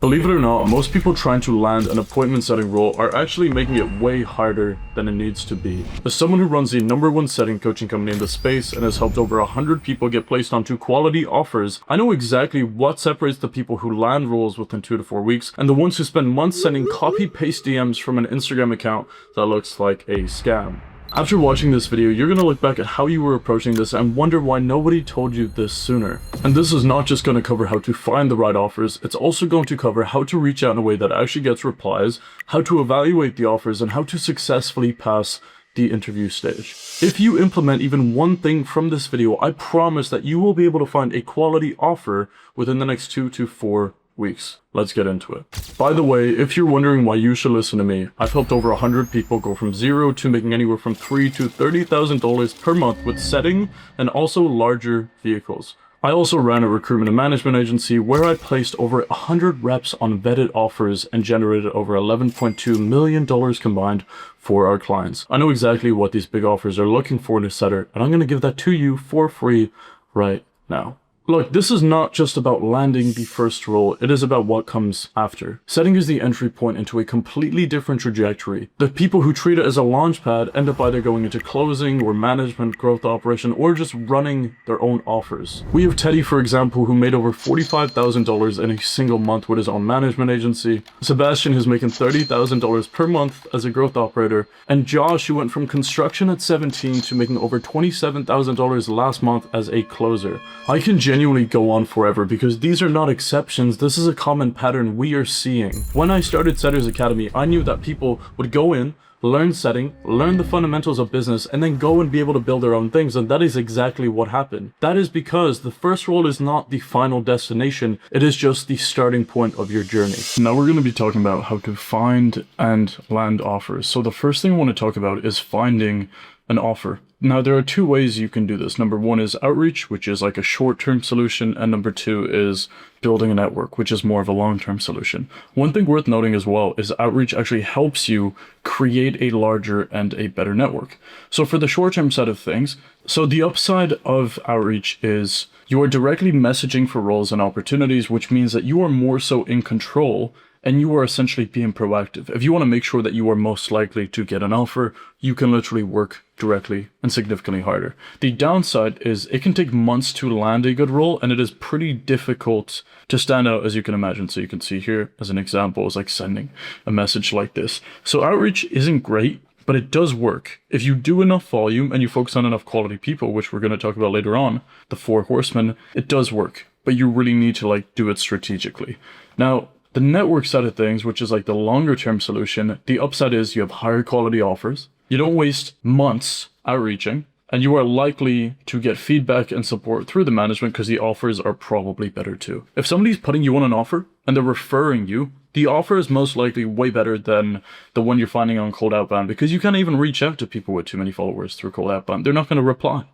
Believe it or not, most people trying to land an appointment setting role are actually making it way harder than it needs to be. As someone who runs the #1 setting coaching company in the space and has helped over 100 people get placed onto quality offers, I know exactly what separates the people who land roles within 2 to 4 weeks and the ones who spend months sending copy-paste DMs from an Instagram account that looks like a scam. After watching this video, you're gonna look back at how you were approaching this and wonder why nobody told you this sooner. And this is not just gonna cover how to find the right offers, it's also going to cover how to reach out in a way that actually gets replies, how to evaluate the offers, and how to successfully pass the interview stage. If you implement even one thing from this video, I promise that you will be able to find a quality offer within the next 2 to 4 weeks. Let's get into it. By the way, if you're wondering why you should listen to me, I've helped over 100 people go from zero to making anywhere from $3,000 to $30,000 per month with setting and also larger vehicles. I also ran a recruitment and management agency where I placed over 100 reps on vetted offers and generated over $11.2 million combined for our clients. I know exactly what these big offers are looking for in a setter, and I'm going to give that to you for free right now. Look, this is not just about landing the first role, it is about what comes after. Setting is the entry point into a completely different trajectory. The people who treat it as a launch pad end up either going into closing or management, growth operation, or just running their own offers. We have Teddy, for example, who made over $45,000 in a single month with his own management agency. Sebastian, who's making $30,000 per month as a growth operator. And Josh, who went from construction at 17 to making over $27,000 last month as a closer. I can genuinely go on forever because these are not exceptions, this is a common pattern we are seeing. When I started Setters Academy, I knew that people would go in, learn setting, learn the fundamentals of business, and then go and be able to build their own things, and that is exactly what happened. That is because the first role is not the final destination, it is just the starting point of your journey. Now we're going to be talking about how to find and land offers. So the first thing I want to talk about is finding an offer. Now, there are two ways you can do this. Number one is outreach, which is like a short-term solution, and number two is building a network, which is more of a long-term solution. One thing worth noting as well is outreach actually helps you create a larger and a better network. So for the short-term side of things, so the upside of outreach is you are directly messaging for roles and opportunities, which means that you are more so in control and you are essentially being proactive. If you want to make sure that you are most likely to get an offer, you can literally work directly and significantly harder. The downside is it can take months to land a good role, and it is pretty difficult to stand out, as you can imagine. So you can see here as an example is like sending a message like this. So outreach isn't great, but it does work. If you do enough volume and you focus on enough quality people, which we're going to talk about later on, the 4 horsemen, it does work, but you really need to do it strategically. Now, the network side of things, which is like the longer term solution, the upside is you have higher quality offers. You don't waste months outreaching, and you are likely to get feedback and support through the management because the offers are probably better too. If somebody's putting you on an offer and they're referring you, the offer is most likely way better than the one you're finding on cold outbound because you can't even reach out to people with too many followers through cold outbound. They're not going to reply.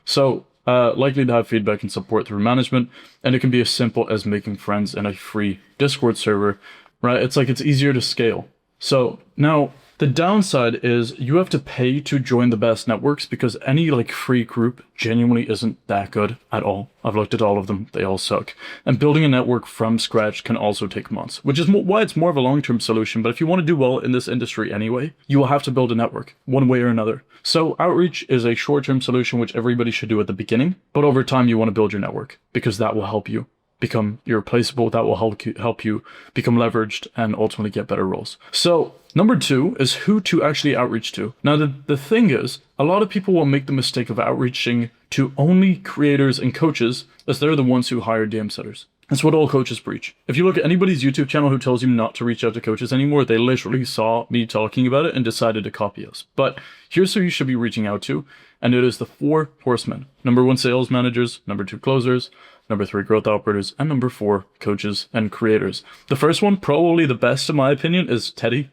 So likely to have feedback and support through management, and it can be as simple as making friends in a free Discord server, right? It's easier to scale. So now the downside is you have to pay to join the best networks because any free group genuinely isn't that good at all. I've looked at all of them, they all suck. And building a network from scratch can also take months, which is why it's more of a long-term solution. But if you want to do well in this industry anyway, you will have to build a network one way or another. So outreach is a short-term solution, which everybody should do at the beginning, but over time you want to build your network because that will help you become irreplaceable, that will help you become leveraged and ultimately get better roles. So number 2 is who to actually outreach to. Now the thing is, a lot of people will make the mistake of outreaching to only creators and coaches as they're the ones who hire DM setters. That's what all coaches preach. If you look at anybody's YouTube channel who tells you not to reach out to coaches anymore, they literally saw me talking about it and decided to copy us. But here's who you should be reaching out to, and it is the 4 horsemen. Number 1, sales managers. Number 2, closers. Number 3, growth operators. And number 4, coaches and creators. The first one, probably the best in my opinion, is Teddy.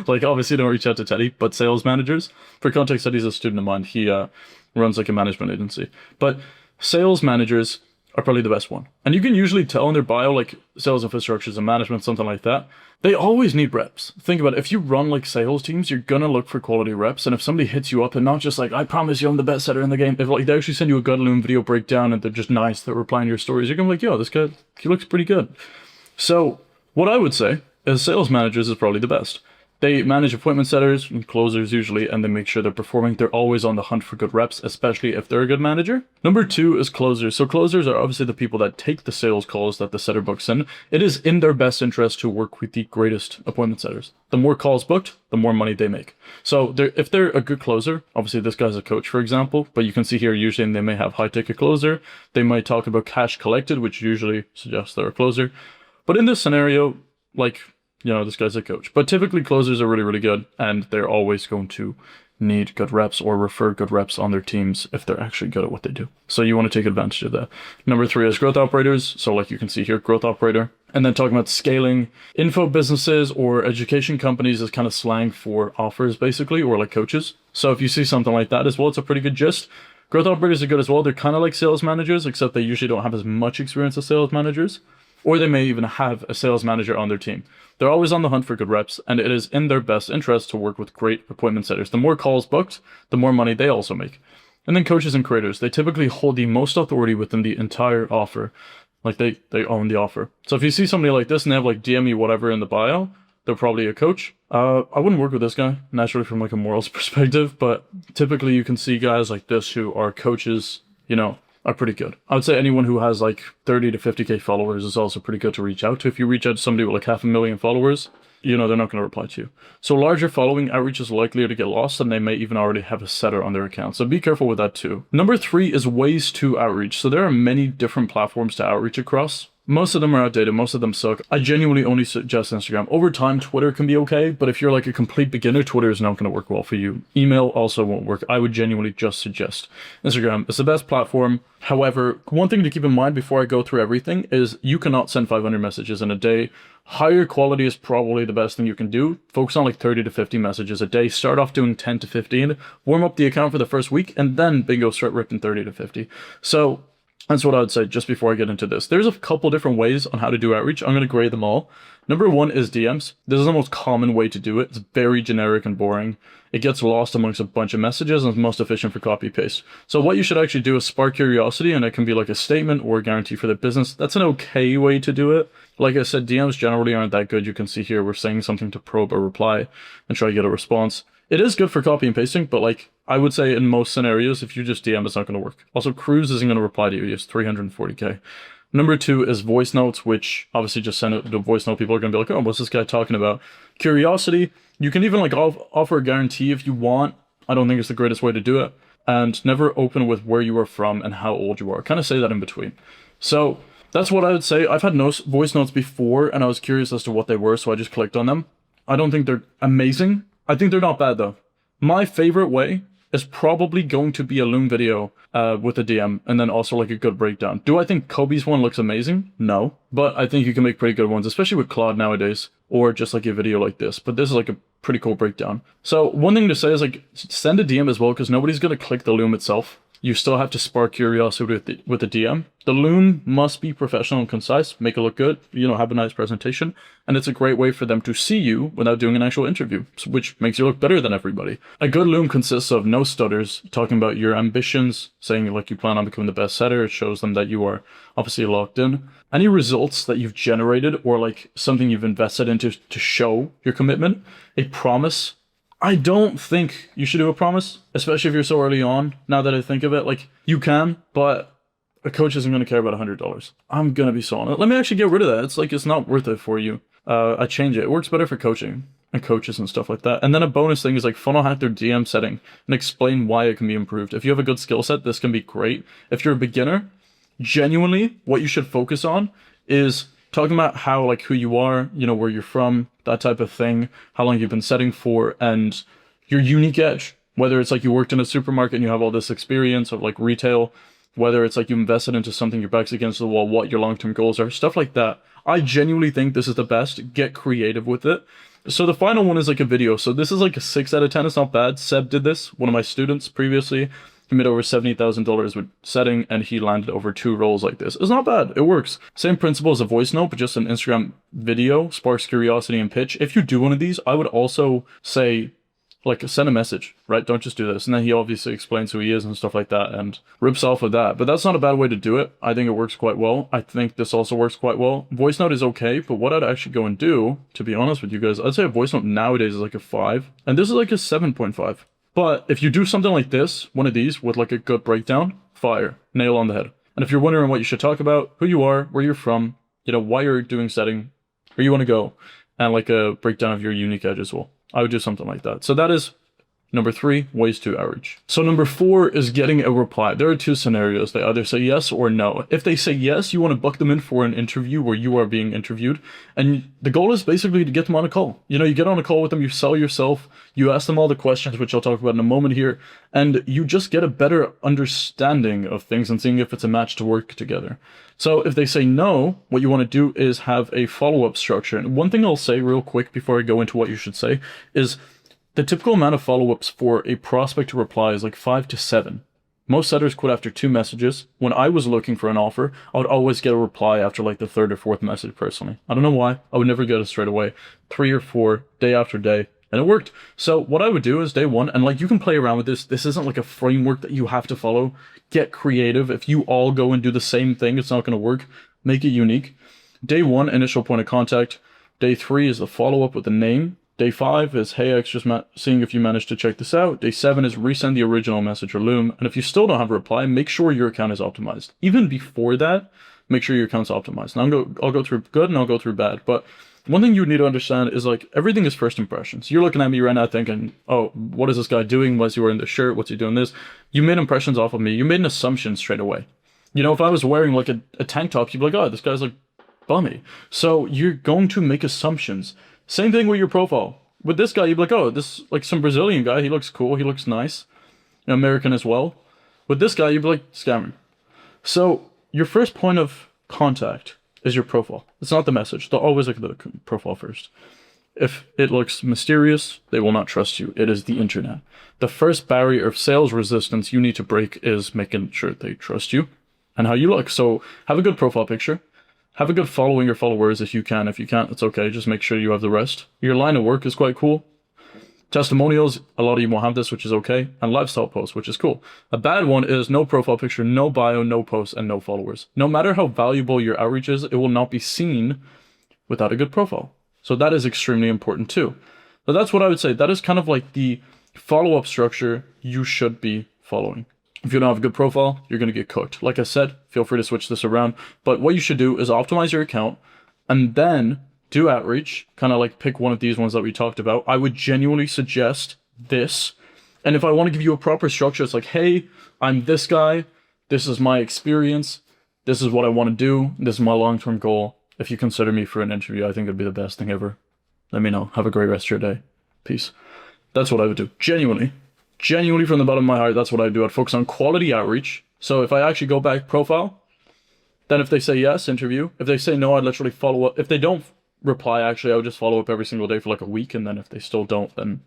Obviously don't reach out to Teddy, but sales managers. For context, Teddy's a student of mine. He runs a management agency. But sales managers are probably the best one. And you can usually tell in their bio, sales infrastructures and management, something like that. They always need reps. Think about it. If you run sales teams, you're gonna look for quality reps. And if somebody hits you up and not just I promise you I'm the best setter in the game. If they actually send you a Gutaloom video breakdown and they're just nice, they're replying to your stories, you're gonna be yo, this guy, he looks pretty good. So What I would say is sales managers is probably the best. They manage appointment setters and closers usually, and they make sure they're performing. They're always on the hunt for good reps, especially if they're a good manager. Number 2 is closers. So closers are obviously the people that take the sales calls that the setter books in. It is in their best interest to work with the greatest appointment setters. The more calls booked, the more money they make. So if they're a good closer, obviously this guy's a coach, for example, but you can see here usually they may have high ticket closer. They might talk about cash collected, which usually suggests they're a closer. But in this scenario, like, this guy's a coach. But typically closers are really, really good, and they're always going to need good reps or refer good reps on their teams if they're actually good at what they do. So you want to take advantage of that. Number 3 is growth operators. So like you can see here, growth operator. And then talking about scaling, info businesses or education companies is kind of slang for offers basically, or like coaches. So if you see something like that as well, it's a pretty good gist. Growth operators are good as well. They're kind of like sales managers, except they usually don't have as much experience as sales managers. Or they may even have a sales manager on their team. They're always on the hunt for good reps, and it is in their best interest to work with great appointment setters. The more calls booked, the more money they also make. And then coaches and creators, they typically hold the most authority within the entire offer. Like they own the offer. So if you see somebody like this and they have like DME whatever in the bio, they're probably a coach. I wouldn't work with this guy, naturally from like a morals perspective, but typically you can see guys like this who are coaches, are pretty good. I would say anyone who has like 30 to 50k followers is also pretty good to reach out to. If you reach out to somebody with like 500,000 followers, they're not going to reply to you. So larger following outreach is likelier to get lost, and they may even already have a setter on their account. So be careful with that too. Number 3 is ways to outreach. So there are many different platforms to outreach across. Most of them are outdated. Most of them suck. I genuinely only suggest Instagram. Over time, Twitter can be okay, but if you're like a complete beginner, Twitter is not going to work well for you. Email also won't work. I would genuinely just suggest Instagram. It's the best platform. However, one thing to keep in mind before I go through everything is you cannot send 500 messages in a day. Higher quality is probably the best thing you can do. Focus on like 30 to 50 messages a day. Start off doing 10 to 15. Warm up the account for the first week, and then bingo, start ripping 30 to 50. So that's what I would say just before I get into this. There's a couple different ways on how to do outreach. I'm going to grade them all. Number 1 is DMs. This is the most common way to do it. It's very generic and boring. It gets lost amongst a bunch of messages and it's most efficient for copy paste. So what you should actually do is spark curiosity, and it can be like a statement or a guarantee for the business. That's an okay way to do it. Like I said, DMs generally aren't that good. You can see here we're saying something to probe a reply and try to get a response. It is good for copy and pasting, but like I would say in most scenarios, if you just DM, it's not going to work. Also, Cruise isn't going to reply to you. He has 340k. Number 2 is voice notes, which obviously just send it to voice note. People are going to be like, oh, what's this guy talking about? Curiosity. You can even like offer a guarantee if you want. I don't think it's the greatest way to do it. And never open with where you are from and how old you are. Kind of say that in between. So that's what I would say. I've had voice notes before, and I was curious as to what they were, so I just clicked on them. I don't think they're amazing. I think they're not bad though. My favorite way is probably going to be a Loom video with a DM, and then also like a good breakdown. Do I think Kobe's one looks amazing? No. But I think you can make pretty good ones, especially with Claude nowadays, or just like a video like this. But this is like a pretty cool breakdown. So one thing to say is like send a DM as well, because nobody's going to click the Loom itself. You still have to spark curiosity with the DM. The Loom must be professional and concise, make it look good, have a nice presentation, and it's a great way for them to see you without doing an actual interview, which makes you look better than everybody. A good Loom consists of no stutters, talking about your ambitions, saying like you plan on becoming the best setter. It shows them that you are obviously locked in. Any results that you've generated or like something you've invested into to show your commitment. A promise. I don't think you should do a promise, especially if you're so early on. Now that I think of it, like you can, but a coach isn't going to care about $100. I'm going to be so on it. Let me actually get rid of that. It's not worth it for you. I change it. It works better for coaching and coaches and stuff like that. And then a bonus thing is like funnel hack their DM setting and explain why it can be improved. If you have a good skill set, this can be great. If you're a beginner, genuinely what you should focus on is talking about how, like, who you are, where you're from, that type of thing, how long you've been setting for, and your unique edge. Whether it's like you worked in a supermarket and you have all this experience of like retail, whether it's like you invested into something, your back's against the wall, what your long-term goals are, stuff like that. I genuinely think this is the best. Get creative with it. So the final one is like a video. So this is like a 6 out of 10. It's not bad. Seb did this, one of my students previously. He made over $70,000 with setting, and he landed over 2 roles like this. It's not bad. It works. Same principle as a voice note, but just an Instagram video, sparks curiosity and pitch. If you do one of these, I would also say Like, send a message, right? Don't just do this. And then he obviously explains who he is and stuff like that and rips off of that. But that's not a bad way to do it. I think it works quite well. I think this also works quite well. Voice note is okay, but what I'd actually go and do, to be honest with you guys, I'd say a voice note nowadays is like a 5. And this is like a 7.5. But if you do something like this, one of these, with like a good breakdown, fire. Nail on the head. And if you're wondering what you should talk about, who you are, where you're from, you know, why you're doing setting, where you want to go, and like a breakdown of your unique edge as well. I would do something like that. So that is number 3, ways to outreach. So number 4 is getting a reply. There are 2 scenarios. They either say yes or no. If they say yes, you want to book them in for an interview where you are being interviewed. And the goal is basically to get them on a call. You know, you get on a call with them, you sell yourself, you ask them all the questions, which I'll talk about in a moment here, and you just get a better understanding of things and seeing if it's a match to work together. So if they say no, what you want to do is have a follow-up structure. And one thing I'll say real quick before I go into what you should say is the typical amount of follow-ups for a prospect to reply is like 5 to 7. Most setters quit after 2 messages. When I was looking for an offer, I would always get a reply after like the 3rd or 4th message personally. I don't know why. I would never get it straight away. 3 or 4, day after day. And it worked. So what I would do is day 1, and like you can play around with this. This isn't like a framework that you have to follow. Get creative. If you all go and do the same thing, it's not going to work. Make it unique. Day 1, initial point of contact. Day 3 is the follow-up with the name. Day 5 is, hey, X, just seeing if you managed to check this out. Day 7 is resend the original message or Loom. And if you still don't have a reply, make sure your account is optimized. Even before that, make sure your account's optimized. Now I'll go through good and I'll go through bad. But one thing you need to understand is like everything is first impressions. You're looking at me right now thinking, oh, what is this guy doing? Why is he wearing this shirt? What's he doing this? You made impressions off of me. You made an assumption straight away. You know, if I was wearing like a tank top, you'd be like, oh, this guy's like bummy. So you're going to make assumptions. Same thing with your profile. With this guy, you'd be like, oh, this like some Brazilian guy. He looks cool. He looks nice. You know, American as well. With this guy, you'd be like, scammer. So your first point of contact is your profile. It's not the message. They'll always look at the profile first. If it looks mysterious, they will not trust you. It is the internet. The first barrier of sales resistance you need to break is making sure they trust you and how you look. So have a good profile picture. Have a good following or followers if you can. If you can't, it's okay. Just make sure you have the rest. Your line of work is quite cool. Testimonials, a lot of you won't have this, which is okay. And lifestyle posts, which is cool. A bad one is no profile picture, no bio, no posts, and no followers. No matter how valuable your outreach is, it will not be seen without a good profile. So that is extremely important too. But that's what I would say. That is kind of like the follow-up structure you should be following. If you don't have a good profile, you're going to get cooked. Like I said, feel free to switch this around. But what you should do is optimize your account and then do outreach. Kind of like pick one of these ones that we talked about. I would genuinely suggest this. And if I want to give you a proper structure, it's like, hey, I'm this guy. This is my experience. This is what I want to do. This is my long-term goal. If you consider me for an interview, I think it'd be the best thing ever. Let me know. Have a great rest of your day. Peace. That's what I would do. Genuinely from the bottom of my heart, that's what I do. I'd focus on quality outreach. So if I actually go back profile, then if they say yes, interview. If they say no, I'd literally follow up. If they don't reply, actually, I would just follow up every single day for like a week. And then if they still don't, then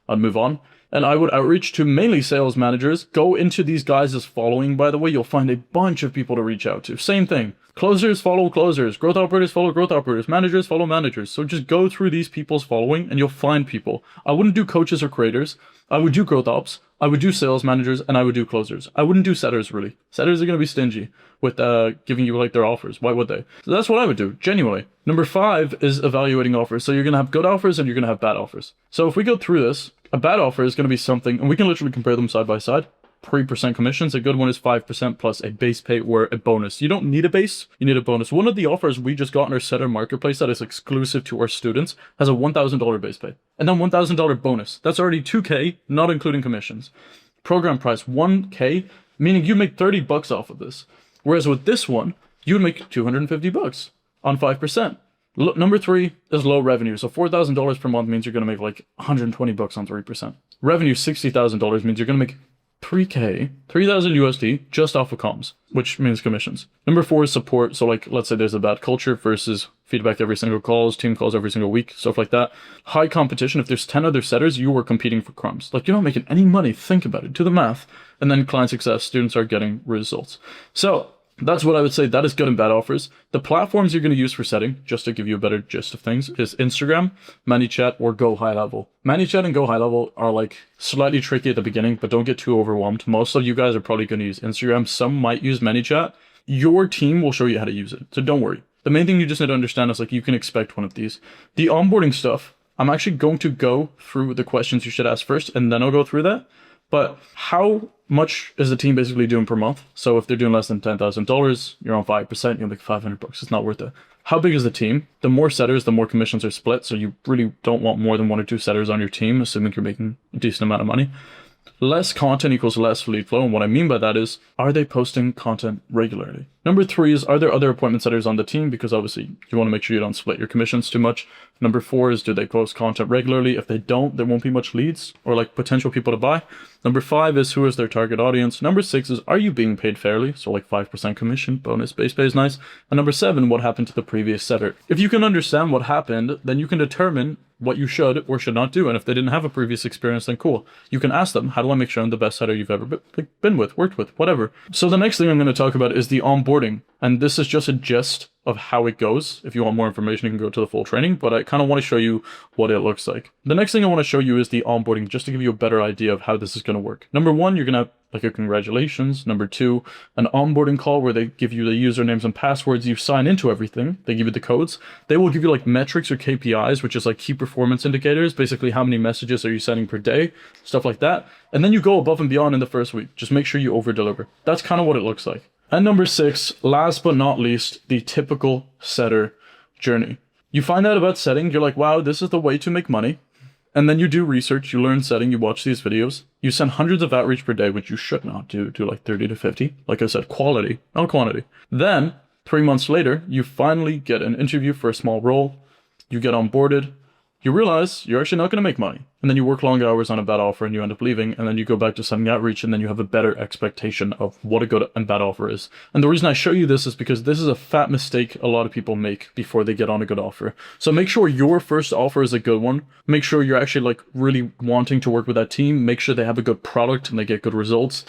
I'd move on. And I would outreach to mainly sales managers. Go into these guys' following, by the way. You'll find a bunch of people to reach out to. Same thing. Closers follow closers. Growth operators follow growth operators. Managers follow managers. So just go through these people's following and you'll find people. I wouldn't do coaches or creators. I would do growth ops. I would do sales managers and I would do closers. I wouldn't do setters really. Setters are going to be stingy with giving you like their offers. Why would they? So that's what I would do, genuinely. Number 5 is evaluating offers. So you're going to have good offers and you're going to have bad offers. So if we go through this, a bad offer is going to be something, and we can literally compare them side by side. 3% commissions. A good one is 5% plus a base pay or a bonus. You don't need a base, you need a bonus. One of the offers we just got in our setter marketplace that is exclusive to our students has a $1,000 base pay and then $1,000 bonus. That's already $2K, not including commissions. Program price $1K, meaning you make $30 off of this. Whereas with this one, you would make $250 on 5%. Number 3 is low revenue. So $4,000 per month means you're going to make like $120 on 3%. Revenue $60,000 means you're going to make 3K, 3,000 USD just off of comms, which means commissions. Number 4 is support. So like, let's say there's a bad culture versus feedback every single calls, team calls every single week, stuff like that. High competition. If there's 10 other setters, you are competing for crumbs. Like you're not making any money. Think about it. Do the math. And then client success. Students are getting results. So That's what I would say. That is good and bad offers. The platforms you're going to use for setting, just to give you a better gist of things, is Instagram, ManyChat, or Go High Level. ManyChat and Go High Level are like slightly tricky at the beginning, but don't get too overwhelmed. Most of you guys are probably going to use Instagram. Some might use ManyChat. Your team will show you how to use it, so don't worry. The main thing you just need to understand is like you can expect one of these. The onboarding stuff, I'm actually going to go through the questions you should ask first, and then I'll go through that. But how much is the team basically doing per month? So if they're doing less than $10,000, you're on 5%, you'll make $500. It's not worth it. How big is the team? The more setters, the more commissions are split. So you really don't want more than 1 or 2 setters on your team, assuming you're making a decent amount of money. Less content equals less lead flow. And what I mean by that is, are they posting content regularly? Number 3 is, are there other appointment setters on the team? Because obviously you want to make sure you don't split your commissions too much. Number 4 is, do they post content regularly? If they don't, there won't be much leads or like potential people to buy. Number 5 is, who is their target audience? Number 6 is, are you being paid fairly? So like 5% commission, bonus, base pay is nice. And number 7, what happened to the previous setter? If you can understand what happened, then you can determine what you should or should not do. And if they didn't have a previous experience, then cool. You can ask them, how do I make sure I'm the best setter you've ever been with, worked with, whatever. So the next thing I'm going to talk about is the onboarding. And this is just a gist of how it goes. If you want more information, you can go to the full training, but I kind of want to show you what it looks like. The next thing I want to show you is the onboarding, just to give you a better idea of how this is going to work. Number 1, you're going to have like a congratulations. Number 2, an onboarding call where they give you the usernames and passwords. You sign into everything. They give you the codes. They will give you like metrics or KPIs, which is like key performance indicators. Basically, how many messages are you sending per day, stuff like that. And then you go above and beyond in the first week. Just make sure you over deliver. That's kind of what it looks like. And number 6, last but not least, the typical setter journey. You find out about setting, you're like, wow, this is the way to make money. And then you do research, you learn setting, you watch these videos. You send hundreds of outreach per day, which you should not do like 30 to 50. Like I said, quality, not quantity. Then 3 months later, you finally get an interview for a small role. You get onboarded. You realize you're actually not going to make money. And then you work long hours on a bad offer and you end up leaving. And then you go back to sending outreach and then you have a better expectation of what a good and bad offer is. And the reason I show you this is because this is a fat mistake a lot of people make before they get on a good offer. So make sure your first offer is a good one. Make sure you're actually like really wanting to work with that team. Make sure they have a good product and they get good results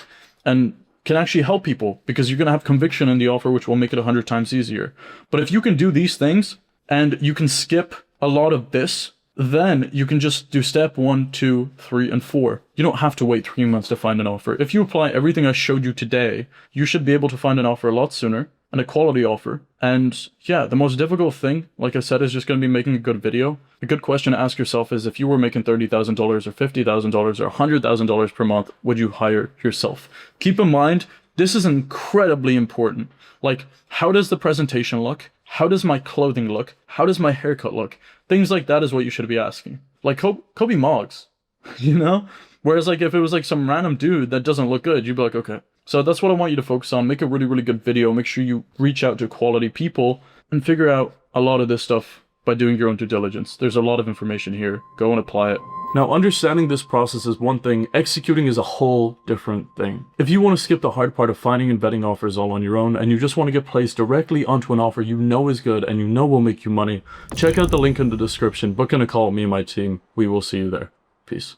and can actually help people, because you're going to have conviction in the offer, which will make it 100 times easier. But if you can do these things and you can skip a lot of this, then you can just do step 1, 2, 3, and 4. You don't have to wait 3 months to find an offer. If you apply everything I showed you today, you should be able to find an offer a lot sooner, and a quality offer. And yeah, the most difficult thing, like I said, is just going to be making a good video. A good question to ask yourself is, if you were making $30,000 or $50,000 or $100,000 per month, would you hire yourself? Keep in mind, this is incredibly important. Like, how does the presentation look? How does my clothing look? How does my haircut look? Things like that is what you should be asking. Like Kobe Moggs, you know? Whereas like if it was like some random dude that doesn't look good, you'd be like, okay. So that's what I want you to focus on. Make a really, really good video. Make sure you reach out to quality people and figure out a lot of this stuff by doing your own due diligence. There's a lot of information here. Go and apply it. Now, understanding this process is one thing, executing is a whole different thing. If you want to skip the hard part of finding and vetting offers all on your own, and you just want to get placed directly onto an offer you know is good and you know will make you money, check out the link in the description, book in a call with me and my team. We will see you there. Peace.